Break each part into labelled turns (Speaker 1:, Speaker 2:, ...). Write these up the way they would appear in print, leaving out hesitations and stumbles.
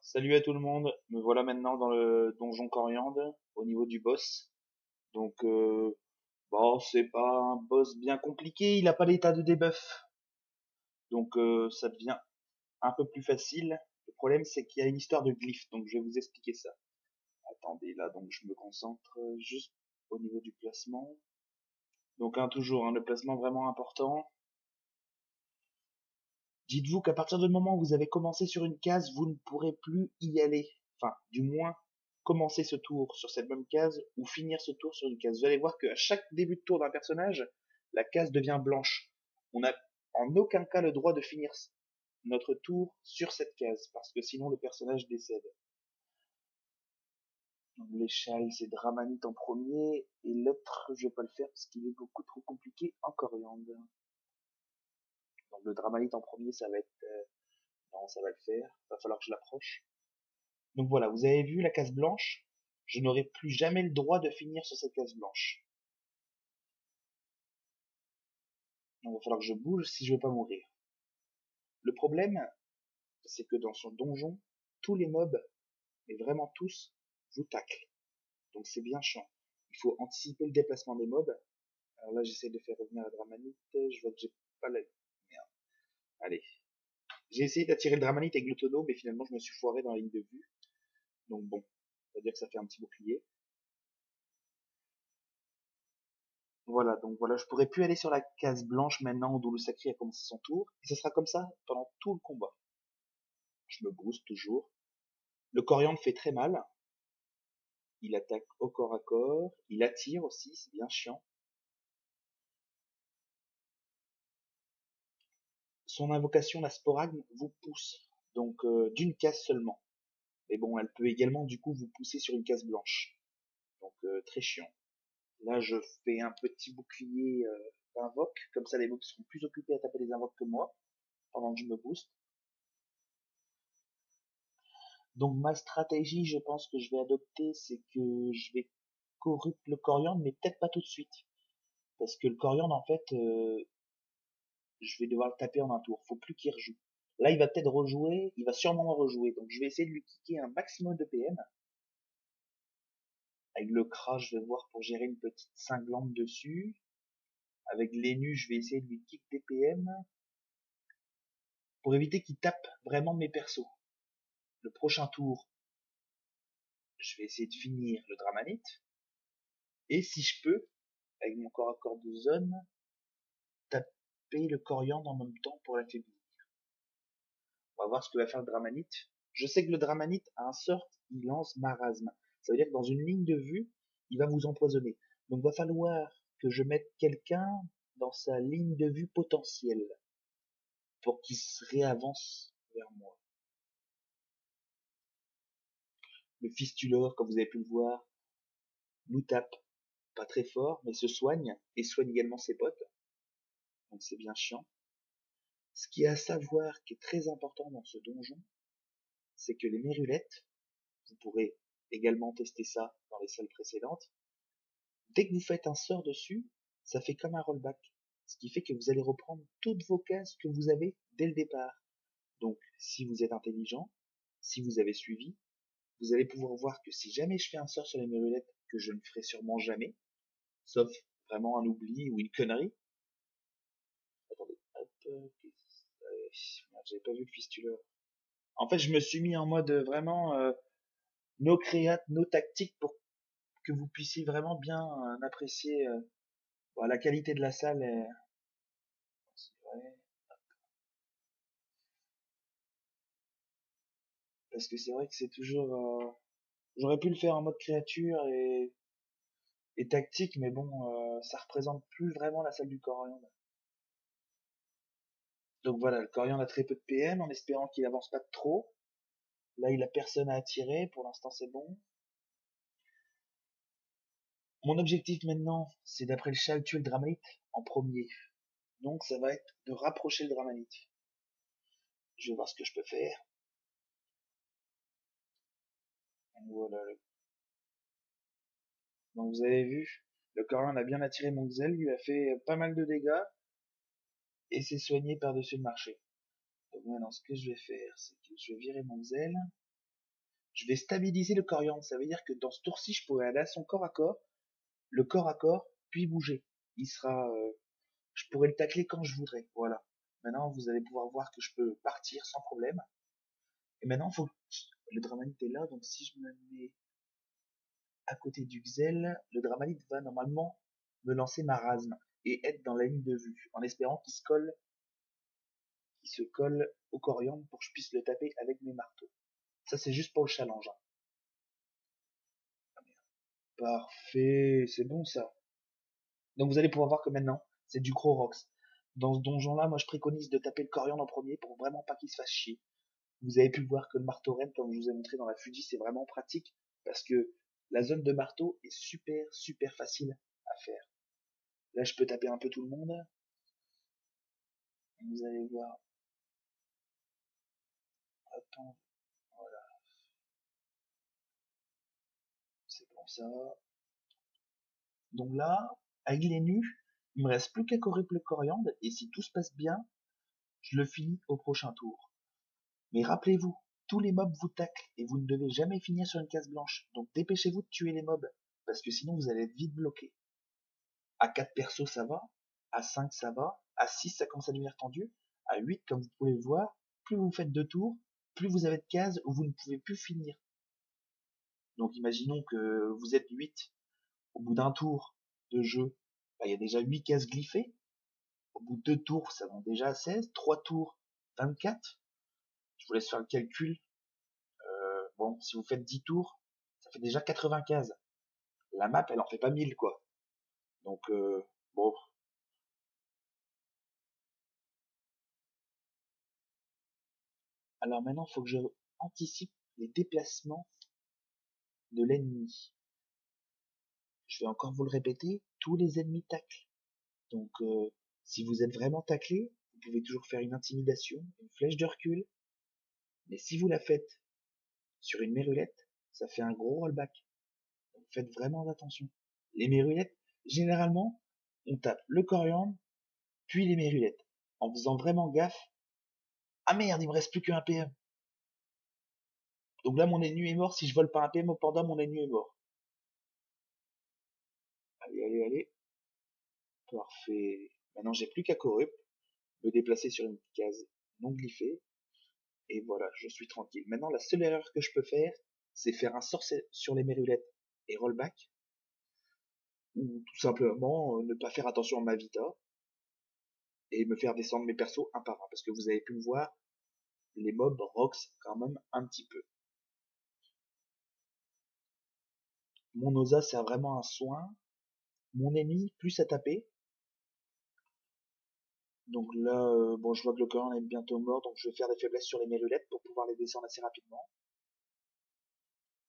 Speaker 1: Salut à tout le monde, me voilà maintenant dans le donjon Coriandre, au niveau du boss. Donc, bon, c'est pas un boss bien compliqué, il a pas l'état de debuff. Donc, ça devient un peu plus facile. Le problème, c'est qu'il y a une histoire de glyphe, donc je vais vous expliquer ça. Attendez, là, donc je me concentre juste au niveau du placement. Donc, toujours, le placement vraiment important. Dites-vous qu'à partir du moment où vous avez commencé sur une case, vous ne pourrez plus y aller. Enfin, du moins, commencer ce tour sur cette même case ou finir ce tour sur une case. Vous allez voir qu'à chaque début de tour d'un personnage, la case devient blanche. On n'a en aucun cas le droit de finir notre tour sur cette case, parce que sinon le personnage décède. Donc l'échelle, c'est Dramanite en premier, et l'autre, je vais pas le faire parce qu'il est beaucoup trop compliqué en coriandre. Donc le Dramanite en premier, ça va être... non, ça va le faire, va falloir que je l'approche. Donc voilà, vous avez vu la case blanche, je n'aurai plus jamais le droit de finir sur cette case blanche. Donc il va falloir que je bouge si je veux pas mourir. Le problème, c'est que dans son donjon, tous les mobs, mais vraiment tous, vous taclent. Donc c'est bien chiant. Il faut anticiper le déplacement des mobs. Alors là, j'essaie de faire revenir la Dramanite, je vois que j'ai pas la... Merde. Allez. J'ai essayé d'attirer le Dramanite avec le tonneau, mais finalement je me suis foiré dans la ligne de vue. Donc bon, on va dire que ça fait un petit bouclier. Voilà, donc voilà, je pourrais plus aller sur la case blanche maintenant d'où le sacré a commencé son tour, et ce sera comme ça pendant tout le combat. Je me booste toujours. Le coriandre fait très mal, il attaque au corps à corps, il attire aussi, c'est bien chiant. Son invocation, la sporagme, vous pousse, donc d'une case seulement. Mais bon, elle peut également du coup vous pousser sur une case blanche, donc très chiant. Là, je fais un petit bouclier d'invoque, comme ça les mobs seront plus occupés à taper les invoques que moi, pendant que je me booste. Donc ma stratégie, je pense que je vais adopter, c'est que je vais corrupt le coriandre, mais peut-être pas tout de suite. Parce que le coriandre, en fait, je vais devoir le taper en un tour. Faut plus qu'il rejoue. Là, il va peut-être rejouer, il va sûrement rejouer. Donc je vais essayer de lui kicker un maximum de PM. Avec le crash, je vais voir pour gérer une petite cinglante dessus. Avec l'Enu, je vais essayer de lui kick des PM. Pour éviter qu'il tape vraiment mes persos. Le prochain tour, je vais essayer de finir le Dramanite. Et si je peux, avec mon corps à corps de zone, taper le coriandre en même temps pour l'affaiblir. On va voir ce que va faire le Dramanite. Je sais que le Dramanite a un sort, il lance marasme. Ça veut dire que dans une ligne de vue, il va vous empoisonner. Donc il va falloir que je mette quelqu'un dans sa ligne de vue potentielle pour qu'il se réavance vers moi. Le fistuleur, comme vous avez pu le voir, nous tape pas très fort, mais se soigne et soigne également ses potes. Donc c'est bien chiant. Ce qui est à savoir, qui est très important dans ce donjon, c'est que les mérulettes, vous pourrez également tester ça dans les salles précédentes, dès que vous faites un sort dessus, ça fait comme un rollback. Ce qui fait que vous allez reprendre toutes vos cases que vous avez dès le départ. Donc, si vous êtes intelligent, si vous avez suivi, vous allez pouvoir voir que si jamais je fais un sort sur les mérulettes, que je ne ferai sûrement jamais, sauf vraiment un oubli ou une connerie. Attendez, hop, j'avais pas vu le fistuleur. En fait, je me suis mis en mode vraiment no créate, no tactique pour que vous puissiez vraiment bien apprécier la qualité de la salle. Ouais, parce que c'est vrai que c'est toujours... j'aurais pu le faire en mode créature et tactique, mais bon, ça représente plus vraiment la salle du coriandre. Donc voilà, le coriandre a très peu de PM, en espérant qu'il avance pas de trop. Là, il a personne à attirer, pour l'instant c'est bon. Mon objectif maintenant, c'est d'après le châle tuer le Dramanite en premier. Donc ça va être de rapprocher le Dramanite. Je vais voir ce que je peux faire. Voilà. Donc vous avez vu, le coriandre a bien attiré mon Xel, lui a fait pas mal de dégâts, et s'est soigné par-dessus le marché. Donc maintenant, ce que je vais faire, c'est que je vais virer mon Xel. je vais stabiliser le coriandre. Ça veut dire que dans ce tour-ci, je pourrais aller à son corps à corps, le corps à corps, puis bouger. Il sera, je pourrais le tacler quand je voudrais. Voilà. Maintenant, vous allez pouvoir voir que je peux partir sans problème. Et maintenant, faut que le Dramanite est là, donc si je me mets à côté du Xel, le Dramanite va normalement me lancer ma Rasme et être dans la ligne de vue, en espérant qu'il se colle au coriandre pour que je puisse le taper avec mes marteaux. Ça, c'est juste pour le challenge, hein. Parfait, c'est bon ça. Donc vous allez pouvoir voir que maintenant, c'est du gros Rox. Dans ce donjon-là, moi je préconise de taper le coriandre en premier pour vraiment pas qu'il se fasse chier. Vous avez pu voir que le marteau reine, comme je vous ai montré dans la Fuji, c'est vraiment pratique parce que la zone de marteau est super facile à faire. Là, je peux taper un peu tout le monde. Vous allez voir. Attends, voilà, c'est bon ça. Donc là, avec les nus, il me reste plus qu'à corriger le coriandre et si tout se passe bien, je le finis au prochain tour. Mais rappelez-vous, tous les mobs vous taclent et vous ne devez jamais finir sur une case blanche. Donc dépêchez-vous de tuer les mobs parce que sinon vous allez être vite bloqué. À 4 persos ça va, à 5 ça va, à 6 ça commence à devenir tendu, à 8 comme vous pouvez le voir, plus vous faites 2 tours, plus vous avez de cases où vous ne pouvez plus finir. Donc imaginons que vous êtes 8, au bout d'un tour de jeu, il y a déjà 8 cases glyphées, au bout de 2 tours ça va déjà à 16, 3 tours 24, je vous laisse faire le calcul. Bon, si vous faites 10 tours, ça fait déjà 80 cases. La map, elle en fait pas 1000, quoi. Donc, bon. Alors maintenant, il faut que je anticipe les déplacements de l'ennemi. Je vais encore vous le répéter, tous les ennemis taclent. Donc, si vous êtes vraiment taclé, vous pouvez toujours faire une intimidation, une flèche de recul. Mais si vous la faites sur une mérulette, ça fait un gros rollback. Donc, faites vraiment attention. Les mérulettes, généralement, on tape le coriandre, puis les mérulettes. En faisant vraiment gaffe. Ah merde, il me reste plus qu'un PM. Donc là, mon ennemi est mort. Si je vole pas un PM au panda, mon ennemi est mort. Allez. Parfait. Maintenant, j'ai plus qu'à corrupt, me déplacer sur une case non glyphée. Et voilà, je suis tranquille. Maintenant, la seule erreur que je peux faire, c'est faire un sort sur les mérulettes et rollback. Ou tout simplement ne pas faire attention à ma vita. Et me faire descendre mes persos un par un. Parce que vous avez pu me voir, les mobs rox quand même un petit peu. Mon Osa sert vraiment un soin. Mon ennemi, plus à taper. Donc là, bon, je vois que le Coran est bientôt mort, donc je vais faire des faiblesses sur les mérulettes pour pouvoir les descendre assez rapidement.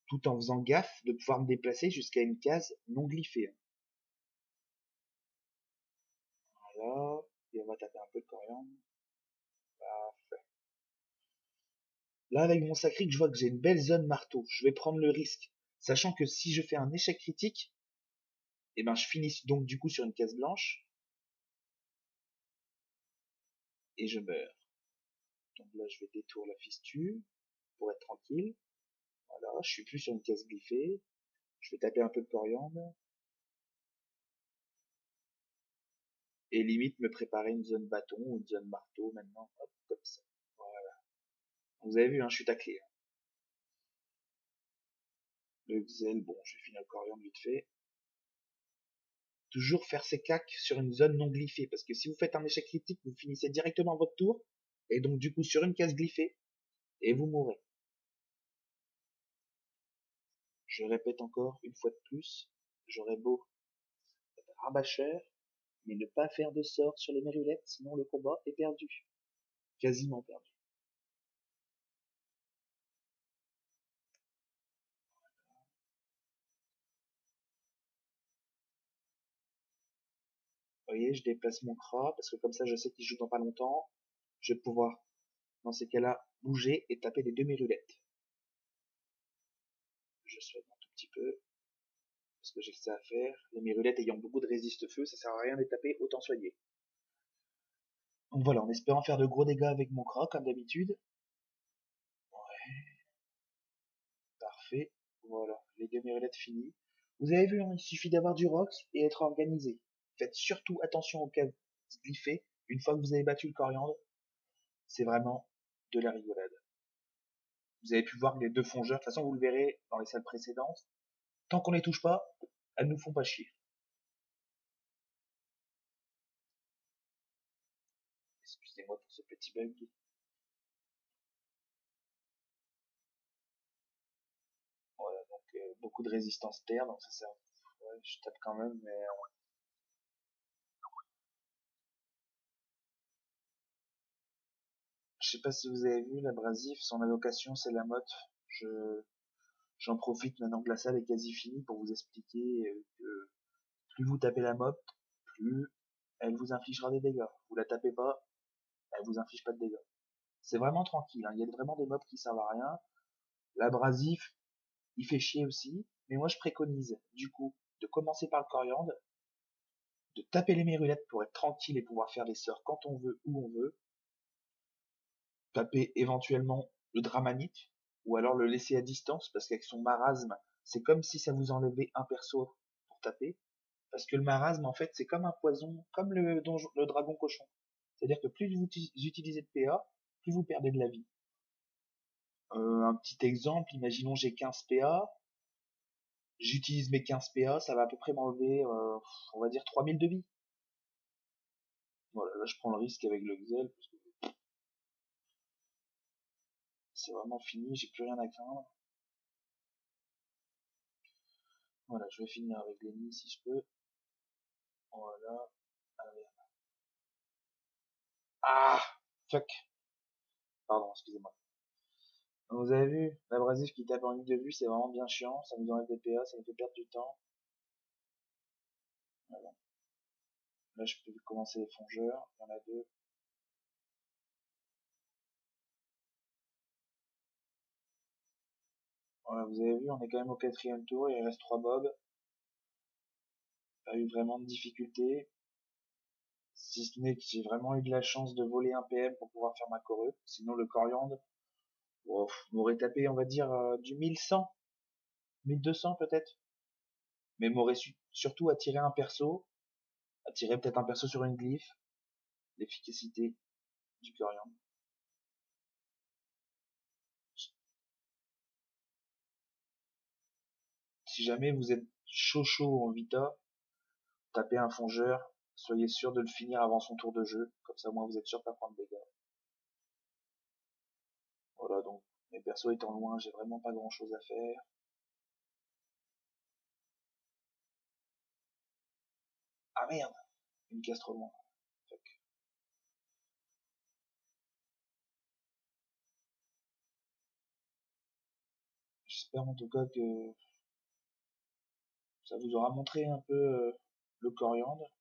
Speaker 1: Tout en faisant gaffe de pouvoir me déplacer jusqu'à une case non glyphée. Voilà. Et on va taper un peu de coriandre. Parfait. Là, avec mon sacric, je vois que j'ai une belle zone marteau. Je vais prendre le risque. Sachant que si je fais un échec critique, eh ben, je finis donc du coup sur une case blanche. Et je meurs. Donc là, je vais détourner la fistule pour être tranquille. Voilà, je suis plus sur une case glyphée. Je vais taper un peu de coriandre. Et limite me préparer une zone bâton ou une zone marteau maintenant, hop, comme ça. Voilà. Vous avez vu, hein, je suis taclé. Hein. Le Xel, bon, je vais finir le coriandre vite fait. Toujours faire ses cacs sur une zone non glyphée, parce que si vous faites un échec critique, vous finissez directement votre tour, et donc du coup sur une case glyphée, et vous mourrez. Je répète encore une fois de plus, j'aurais beau être rabâcheur, mais ne pas faire de sort sur les mérulettes, sinon le combat est perdu. Quasiment perdu. Vous voyez, je déplace mon Kra, parce que comme ça je sais qu'il joue dans pas longtemps. Je vais pouvoir, dans ces cas-là, bouger et taper les deux mérulettes. Je soigne un tout petit peu, parce que j'ai que ça à faire. Les mérulettes ayant beaucoup de résiste-feu, ça sert à rien de les taper, autant soigner. Donc voilà, en espérant faire de gros dégâts avec mon Kra, comme d'habitude. Ouais, Parfait. Voilà, les demi-rulettes finies. Vous avez vu, hein, il suffit d'avoir du rox et être organisé. Faites surtout attention aux cases glyphées. Une fois que vous avez battu le coriandre, c'est vraiment de la rigolade. Vous avez pu voir les deux fongeurs. De toute façon, vous le verrez dans les salles précédentes. Tant qu'on les touche pas, elles nous font pas chier. Excusez-moi pour ce petit bug. Voilà, donc beaucoup de résistance terre, donc ça sert. Ouais, je tape quand même, mais je sais pas si vous avez vu l'abrasif, son allocation c'est la motte. Je J'en profite maintenant que la salle est quasi finie pour vous expliquer que plus vous tapez la motte, plus elle vous infligera des dégâts. Vous la tapez pas, elle vous inflige pas de dégâts. C'est vraiment tranquille, hein. Il y a vraiment des mobs qui servent à rien. L'abrasif, il fait chier aussi, mais moi je préconise du coup de commencer par le coriandre, de taper les mérulettes pour être tranquille et pouvoir faire des sorts quand on veut, où on veut, taper éventuellement le dramanite, ou alors le laisser à distance, parce qu'avec son marasme, c'est comme si ça vous enlevait un perso pour taper, parce que le marasme, en fait, c'est comme un poison, comme le dragon cochon. C'est-à-dire que plus vous utilisez de PA, plus vous perdez de la vie. Un petit exemple, imaginons j'ai 15 PA, j'utilise mes 15 PA, ça va à peu près m'enlever, on va dire 3000 de vie. Voilà, là je prends le risque avec le Xel, parce que c'est vraiment fini, j'ai plus rien à craindre. Voilà, je vais finir avec Lenny si je peux. Voilà. Allez. Ah! Fuck! Pardon, excusez-moi. Vous avez vu, l'abrasif qui tape en ligne de vue, c'est vraiment bien chiant, ça nous enlève des PA, ça nous fait perdre du temps. Voilà. Là, je peux commencer les fongeurs, il y en a deux. Voilà, vous avez vu, on est quand même au quatrième tour, il reste 3 mobs. Pas eu vraiment de difficulté. Si ce n'est que j'ai vraiment eu de la chance de voler un PM pour pouvoir faire ma choreo. Sinon, le coriandre, oh, m'aurait tapé, on va dire, du 1100, 1200 peut-être. Mais m'aurait surtout attiré un perso, attiré peut-être un perso sur une glyphe, l'efficacité du coriandre. Si jamais vous êtes chaud en Vita, tapez un fongeur, soyez sûr de le finir avant son tour de jeu, comme ça au moins vous êtes sûr de pas prendre de dégâts. Voilà, donc mes persos étant loin, j'ai vraiment pas grand chose à faire. Ah merde, une casse trop loin. Fuck. J'espère en tout cas que ça vous aura montré un peu le coriandre.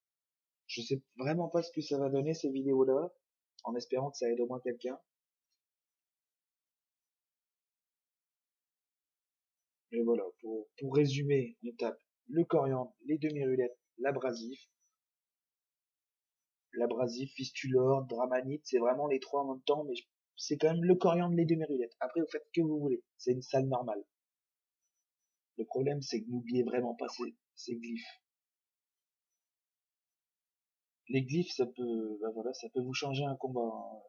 Speaker 1: Je sais vraiment pas ce que ça va donner ces vidéos-là, en espérant que ça aide au moins quelqu'un. Mais voilà, pour résumer, on tape le coriandre, les demi-rulettes, l'abrasif, fistulor, dramanite, c'est vraiment les trois en même temps, mais c'est quand même le coriandre, les demi-rulettes. Après, vous faites ce que vous voulez, c'est une salle normale. Le problème, c'est que n'oubliez vraiment pas ces glyphes. Les glyphes, ça peut, bah voilà, ça peut vous changer un combat, hein.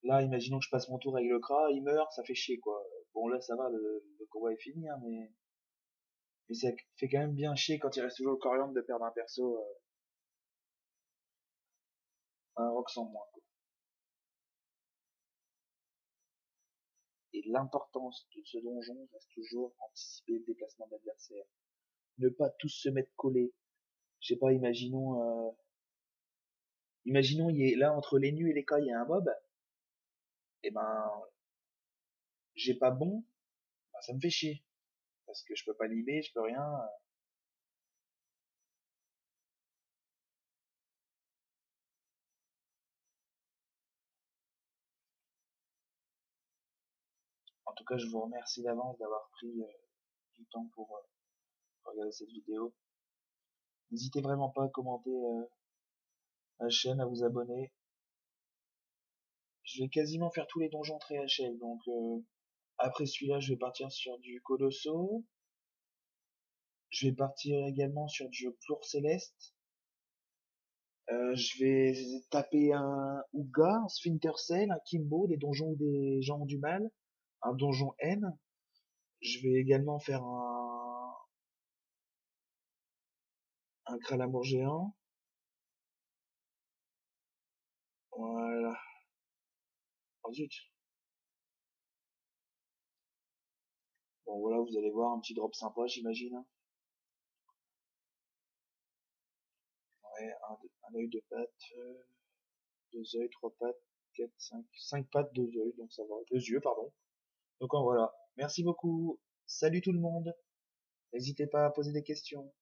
Speaker 1: Là, imaginons que je passe mon tour avec le Kra, il meurt, ça fait chier, quoi. Bon, là, ça va, le combat est fini, hein, mais ça fait quand même bien chier quand il reste toujours le coriandre de perdre un perso, un rox en moins, quoi. Et l'importance de ce donjon reste toujours anticiper le déplacement de l'adversaire. Ne pas tous se mettre collés. Je sais pas, imaginons, là, entre les nus et les cas, il y a un mob, et ben, j'ai pas bon, ben, ça me fait chier. Parce que je peux pas liber, je peux rien. En tout cas, je vous remercie d'avance d'avoir pris du temps pour regarder cette vidéo. N'hésitez vraiment pas à commenter la chaîne, à vous abonner. Je vais quasiment faire tous les donjons très HL, donc Après celui-là, je vais partir sur du Colosso. Je vais partir également sur du Chlore Céleste. Je vais taper un Ouga, un Sphincter Cell, un Kimbo, des donjons où des gens ont du mal, un donjon N. Je vais également faire un Kralamour géant. Voilà. Oh zut. Bon voilà, vous allez voir un petit drop sympa, j'imagine. Ouais, un œil, deux pattes, deux œils, trois pattes, quatre, cinq pattes, deux œils, donc ça va. Deux yeux, pardon. Donc voilà. Merci beaucoup. Salut tout le monde. N'hésitez pas à poser des questions.